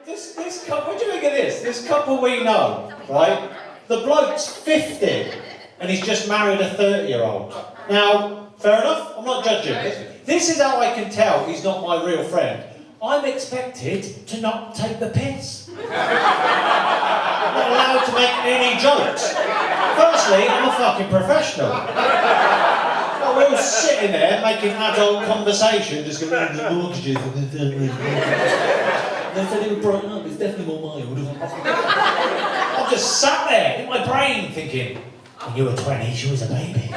This couple, what do you think of this? This couple we know, right? The bloke's 50 and he's just married a 30-year-old. Now, fair enough, I'm not judging. This is how I can tell he's not my real friend. I'm expected to not take the piss. I'm not allowed to make any jokes. Firstly, I'm a fucking professional. Well, we're all sitting there making adult conversation, just going, the mortgages. They said it would brighten up, it's definitely more mild. I'm just sat there in my brain thinking, when you were 20, she was a baby.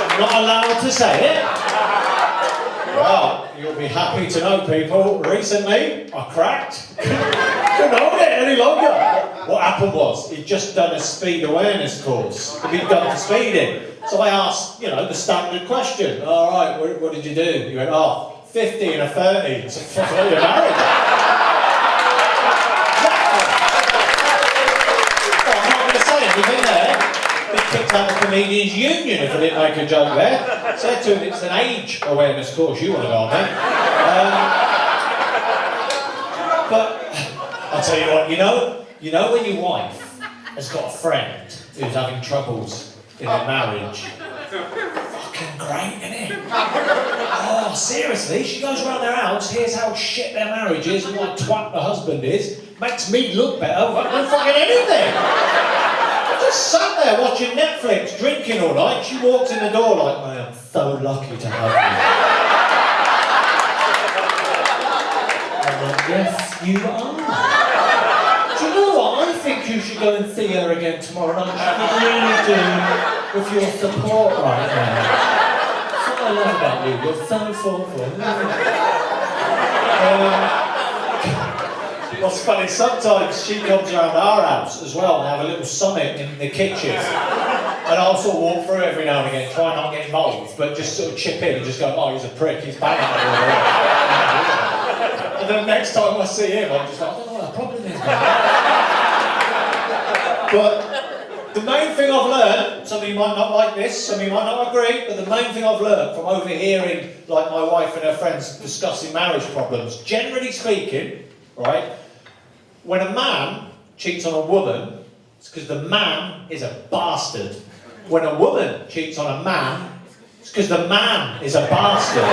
I'm not allowed to say it. Well, you'll be happy to know, people, recently I cracked. Couldn't hold it any longer. What happened was, he'd just done a speed awareness course. He'd done for speeding. So I asked, the standard question. All right, what did you do? He went, 50 and a 30. I said, fuck, you're married. Well, I'm not going to say anything there. They kicked out the comedians union if I didn't make a joke there. Said to him, it's an age awareness course you want to go on, mate. But I'll tell you what, you know when your wife has got a friend who's having troubles in their marriage? Fucking great, isn't it? Oh, seriously, she goes around their house, hears how shit their marriage is and what a twat the husband is, makes me look better than fucking anything. I just sat there watching Netflix, drinking all night. She walks in the door like, I am so lucky to have you. I'm like, yes, you are. Do you know what? I think you should go and see her again tomorrow night. She really do with your support right now. That's what I love about you. You're so thoughtful. What's funny, sometimes she comes around our house as well and have a little summit in the kitchen. And I'll sort of walk through every now and again, try not to get involved, but just sort of chip in and just go, oh, he's a prick, he's banging everywhere. And then next time I see him, I'm just like, I don't know what the problem is, man. But the main thing I've learned, some of you might not like this, some of you might not agree, but the main thing I've learned from overhearing like my wife and her friends discussing marriage problems, generally speaking, right, when a man cheats on a woman, it's because the man is a bastard. When a woman cheats on a man, it's because the man is a bastard.